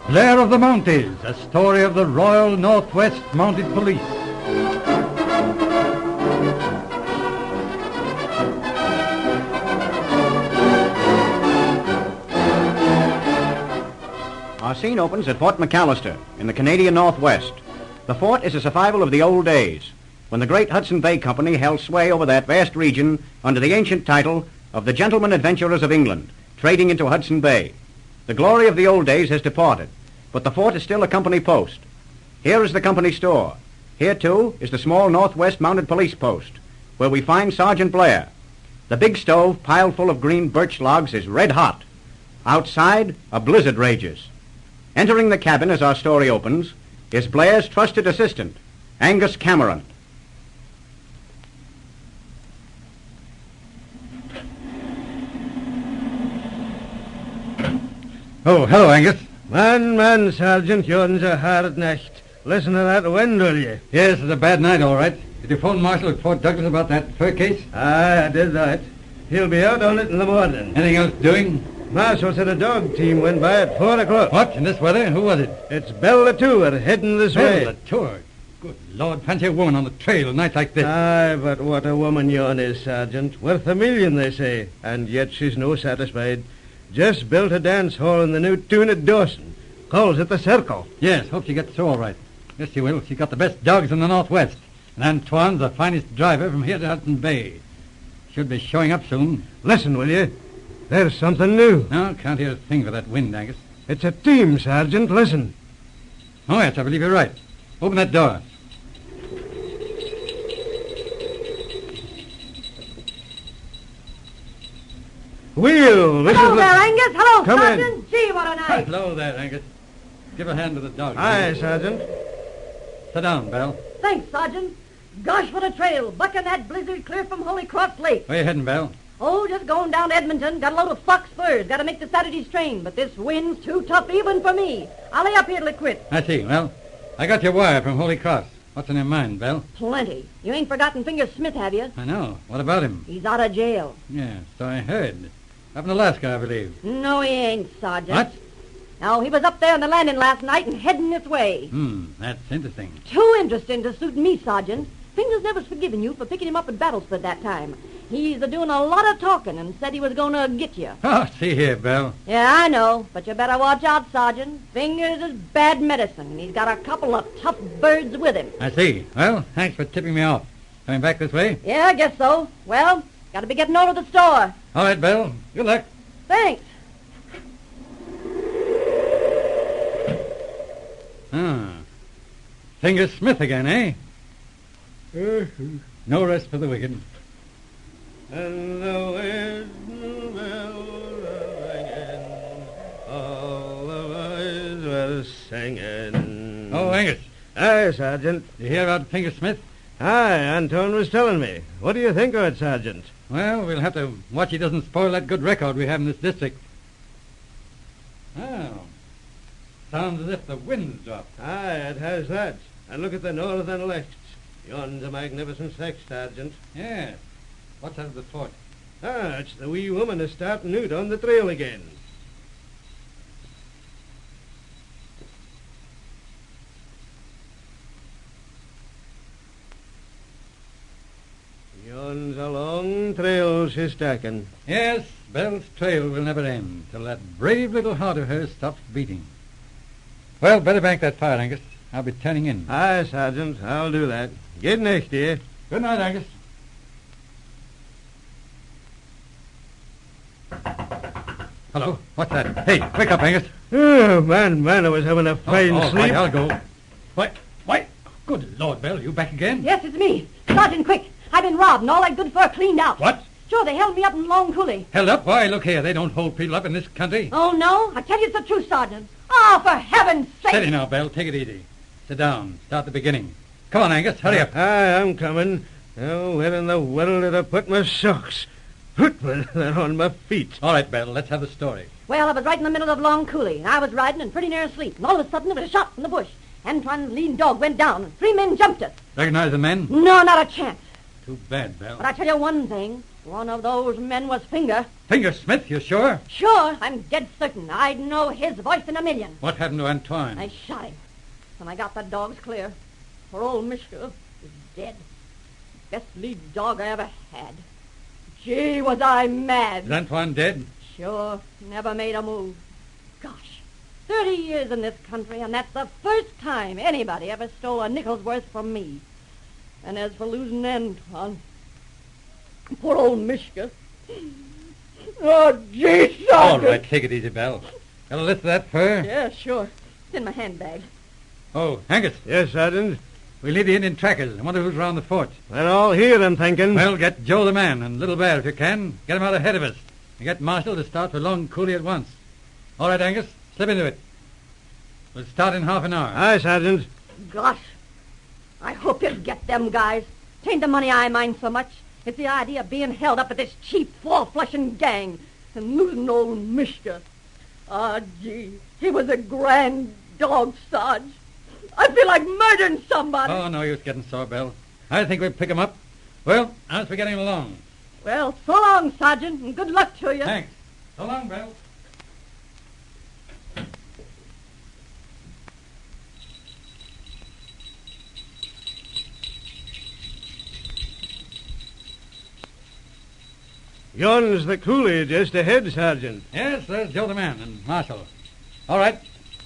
Blair of the Mounties, a story of the Royal Northwest Mounted Police. Our scene opens at Fort McAllister in the Canadian Northwest. The fort is a survival of the old days, when the great Hudson Bay Company held sway over that vast region under the ancient title of the Gentlemen Adventurers of England, trading into Hudson Bay. The glory of the old days has departed, but the fort is still a company post. Here is the company store. Here, too, is the small Northwest Mounted Police post, where we find Sergeant Blair. The big stove, piled full of green birch logs, is red hot. Outside, a blizzard rages. Entering the cabin as our story opens is Blair's trusted assistant, Angus Cameron. Oh, hello, Angus. Man, Sergeant, yon's a hard night. Listen to that wind, will you? Yes, it's a bad night, all right. Did you phone Marshal at Fort Douglas about that fur case? Aye, I did that. He'll be out on it in the morning. Anything else doing? Marshal said a dog team went by at 4 o'clock. What? In this weather? Who was it? It's ep02 heading this way. ep02? Good Lord, fancy a woman on the trail a night like this. Aye, but what a woman yon is, Sergeant. Worth $1 million, they say. And yet she's no satisfied. Just built a dance hall in the new tune at Dawson. Calls it the Circle. Yes, hope she gets through all right. Yes, she will. She's got the best dogs in the Northwest. And Antoine's the finest driver from here to Hudson Bay. Should be showing up soon. Listen, will you? There's something new. No, can't hear a thing for that wind, Angus. It's a team, Sergeant. Listen. Oh, yes, I believe you're right. Open that door. Wheel, this Hello is... there, Angus. Hello, Come Sergeant. in. Gee, what a night. Hello there, Angus. Give a hand to the dog. Aye, Sergeant. Sit down, Belle. Thanks, Sergeant. Gosh, what a trail. Bucking that blizzard clear from Holy Cross Lake. Where you heading, Belle? Oh, just going down to Edmonton. Got a load of fox furs. Got to make the Saturday's train. But this wind's too tough even for me. I'll lay up here till it quits. I see. Well, I got your wire from Holy Cross. What's in your mind, Belle? Plenty. You ain't forgotten Finger Smith, have you? I know. What about him? He's out of jail. Yeah, so I heard. Up in Alaska, I believe. No, he ain't, Sergeant. What? No, he was up there on the landing last night and heading this way. That's interesting. Too interesting to suit me, Sergeant. Fingers never's forgiven you for picking him up at Battlesford that time. He's a-doing a lot of talking and said he was going to get you. Oh, see here, Belle. Yeah, I know, but you better watch out, Sergeant. Fingers is bad medicine, and he's got a couple of tough birds with him. I see. Well, thanks for tipping me off. Coming back this way? Yeah, I guess so. Well, got to be getting over to the store. All right, Belle. Good luck. Thanks. Ah. Finger Smith again, eh? No rest for the wicked. And the wind bells ringing, all the boys were singing. Oh, Angus. Aye, Sergeant. You hear about Finger Smith? Aye, Anton was telling me. What do you think of it, Sergeant? Well, we'll have to watch he doesn't spoil that good record we have in this district. Oh. Sounds as if the wind's dropped. Aye, it has that. And look at the northern lights. Yon's a magnificent sight, Sergeant. Yes. What's out of the fort? Ah, it's the wee woman is starting out on the trail again. Yon's a long trail she's taking. Yes, Belle's trail will never end till that brave little heart of hers stops beating. Well, better bank that fire, Angus. I'll be turning in. Aye, Sergeant, I'll do that. Good night, dear. Good night, Angus. Hello, what's that? Hey, wake up, Angus. Oh, man, I was having a fine all sleep. right, I'll go. What? Good Lord, Belle, you back again? Yes, it's me. Sergeant, quick. I've been robbed and all that good fur cleaned out. What? Sure, they held me up in Long Cooley. Held up? Why, look here, they don't hold people up in this country. Oh, no? I tell you it's the truth, Sergeant. Oh, for heaven's sake. Steady now, Belle, take it easy. Sit down, start the beginning. Come on, Angus, hurry up. Aye, I'm coming. Now, where in the world did I put my socks? Well, they're on my feet. All right, Belle, let's have the story. Well, I was right in the middle of Long Cooley, and I was riding and pretty near asleep, and all of a sudden there was a shot from the bush. Antoine's lean dog went down, and 3 men jumped us. Recognize the men? No, not a chance. Too bad, Belle. But I tell you one thing, One of those men was Finger. Finger Smith, you sure? Sure, I'm dead certain. I'd know his voice in a million. What happened to Antoine? I shot him. When I got the dogs clear, poor old Mishka is dead. Best lead dog I ever had. Gee, was I mad. Is Antoine dead? Sure, never made a move. Gosh, 30 years in this country, and that's the first time anybody ever stole a nickel's worth from me. And as for losing Antoine, poor old Mishka. Oh, gee, Sergeant. All right, take it easy, Belle. Got a list of that fur? Yeah, sure. It's in my handbag. Oh, Angus, Yes, Sergeant. we'll need the Indian trackers. I wonder who's around the fort. They're all here, I'm thinking. Well, get Joe the man and Little Bear if you can. Get them out ahead of us. And get Marshall to start for Long Cooley at once. All right, Angus, slip into it. We'll start in half an hour. Aye, Sergeant. Gosh, I hope you get them guys. Tain't the money I mind so much. It's the idea of being held up at this cheap, fall-flushing gang and losing old Mishka. Ah, gee, he was a grand dog, Sarge. I feel like murdering somebody. Oh, no use getting sore, Belle. I think we'll pick him up. Well, how's we getting along? Well, so long, Sergeant, and good luck to you. Thanks. So long, Belle. Yon's the Cooley just ahead, Sergeant. Yes, there's Joe the man and Marshall. All right,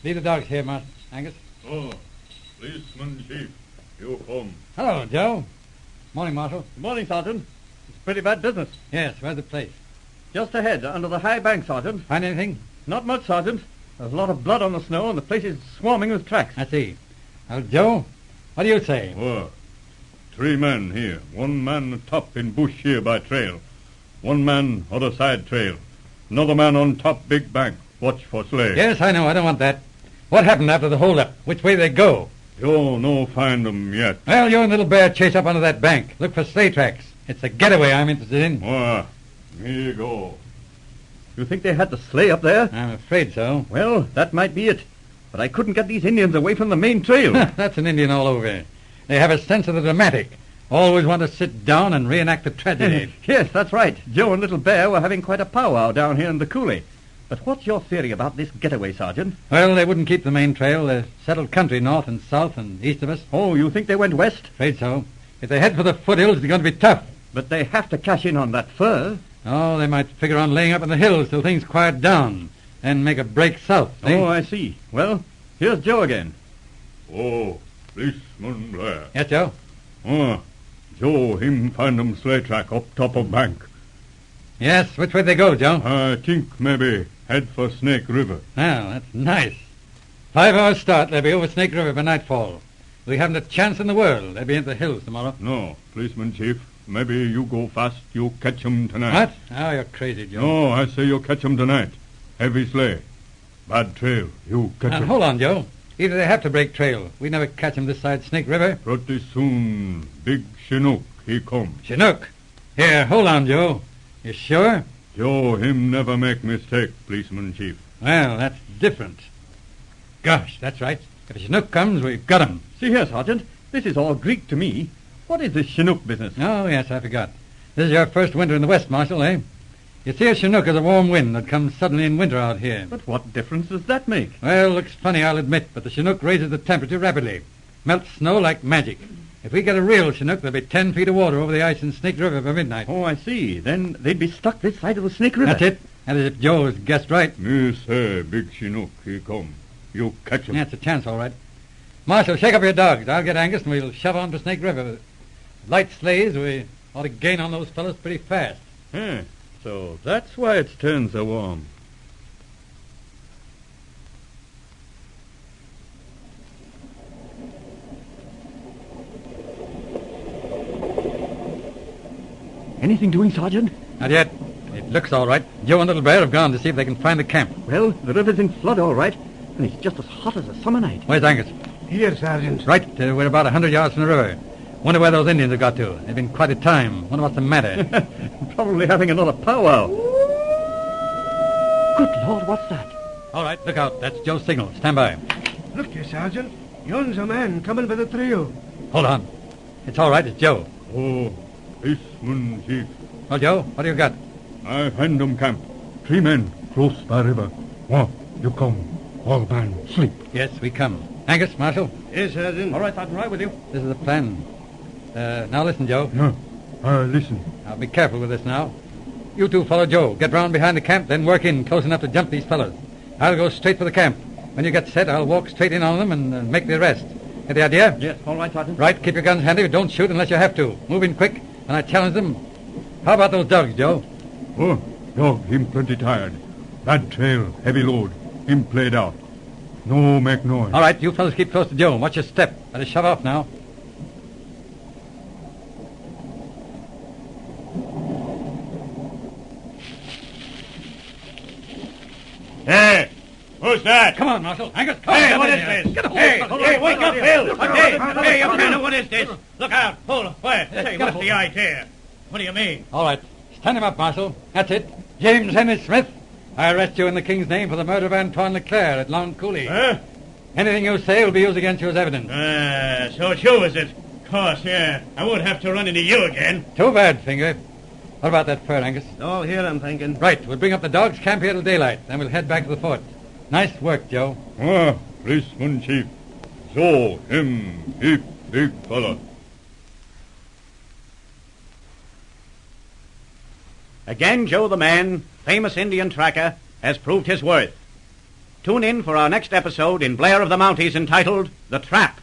leave the dogs here, Angus. Oh, policeman chief, you come. Hello, Joe. Morning, Marshall. Good morning, Sergeant. It's pretty bad business. Yes, where's the place? Just ahead, under the high bank, Sergeant. Find anything? Not much, Sergeant. There's a lot of blood on the snow, and the place is swarming with tracks. I see. Now, Joe, what do you say? Oh, 3 men here. 1 man top in bush here by trail. 1 man other side trail. Another man on top big bank. Watch for sleigh. Yes, I know. I don't want that. What happened after the hold-up? Which way they go? You no find 'em yet. Well, you and Little Bear chase up onto that bank. Look for sleigh tracks. It's a getaway I'm interested in. Oh, here you go. You think they had the sleigh up there? I'm afraid so. Well, that might be it. But I couldn't get these Indians away from the main trail. That's an Indian all over. They have a sense of the dramatic. Always want to sit down and reenact the tragedy. Yes, that's right. Joe and Little Bear were having quite a powwow down here in the Cooley. But what's your theory about this getaway, Sergeant? Well, they wouldn't keep the main trail. There's settled country north and south and east of us. Oh, you think they went west? Afraid so. If they head for the foothills, it's going to be tough. But they have to cash in on that fur. Oh, they might figure on laying up in the hills till things quiet down, then make a break south. See? Oh, I see. Well, here's Joe again. Oh, policeman Blair. Yes, Joe? Oh, Joe, him find 'em sleigh track up top of bank. Yes, which way they go, Joe? I think maybe head for Snake River. Now, that's nice. 5 hours start, they'll be over Snake River by nightfall. We haven't a chance in the world. They'll be in the hills tomorrow. No, policeman chief. Maybe you go fast, you catch 'em tonight. What? Oh, you're crazy, Joe. No, I say you catch 'em tonight. Heavy sleigh. Bad trail. You catch Now, 'em. hold on, Joe. Either they have to break trail. We never catch 'em this side Snake River. Pretty soon, big Chinook, he come. Chinook. Here, hold on, Joe. You sure? Joe, him never make mistake, policeman chief. Well, that's different. Gosh, that's right. If a Chinook comes, we've got 'em. See here, Sergeant. This is all Greek to me. What is this Chinook business? Oh, yes, I forgot. This is your first winter in the West, Marshal, eh? You see, a Chinook is a warm wind that comes suddenly in winter out here. But what difference does that make? Well, looks funny, I'll admit, but the Chinook raises the temperature rapidly. Melts snow like magic. If we get a real Chinook, there'll be 10 feet of water over the ice in Snake River by midnight. Oh, I see. Then they'd be stuck this side of the Snake River. That's it. That is if Joe has guessed right. Me say, big Chinook, he come. You catch 'em. That's a chance, all right. Marshal, shake up your dogs. I'll get Angus and we'll shove on to Snake River. With light sleighs, we ought to gain on those fellows pretty fast. So that's why it's turned so warm. Anything doing, Sergeant? Not yet. It looks all right. Joe and Little Bear have gone to see if they can find the camp. Well, the river's in flood, all right. And it's just as hot as a summer night. Where's Angus? Here, Sergeant. Right, we're about 100 yards from the river. Wonder where those Indians have got to. They've been quite a time. Wonder what's the matter. Probably having another powwow. Good Lord, what's that? All right, look out. That's Joe's signal. Stand by. Look, you, Sergeant. Yon's a man coming by the trail. Hold on. It's all right. It's Joe. Oh, policeman chief, Well, Joe, what do you got? I find them camp. 3 men close by river. One, you come. All man sleep. Yes, we come. Angus, Marshal, Yes, Sergeant. All right, Sergeant, right with you. this is the plan. Now listen, Joe. No, listen. I'll be careful with this now. You two follow Joe. Get round behind the camp, then work in close enough to jump these fellows. I'll go straight for the camp. When you get set, I'll walk straight in on them and make the arrest. Get the idea? Yes, all right, Sergeant. Right, keep your guns handy, but don't shoot unless you have to. Move in quick, and I challenge them. How about those dogs, Joe? Oh, dog, him plenty tired. Bad trail, heavy load. Him played out. No make noise. All right, you fellows keep close to Joe. Watch your step. Better shove off now. Hey, who's that? Come on, Marshal. Angus, come on. Hey, get what in is here. this? Get a hold Hey, of hey, wake up, Bill! Hey, you man, what is this? Look out! Hold on. Wait, say, what's the idea? What do you mean? All right. Stand him up, Marshal. That's it. James Henry Smith. I arrest you in the King's name for the murder of Antoine Leclerc at Long Cooley. Huh? Anything you say will be used against you as evidence. So it's you, is it? Of course, yeah. I won't have to run into you again. Too bad, Finger. What about that fur, Angus? All here, I'm thinking. Right, we'll bring up the dogs, camp here till daylight, then we'll head back to the fort. Nice work, Joe. Policeman chief. So, him, heap big fella. Again, Joe the man, famous Indian tracker, has proved his worth. Tune in for our next episode in Blair of the Mounties entitled The Trap.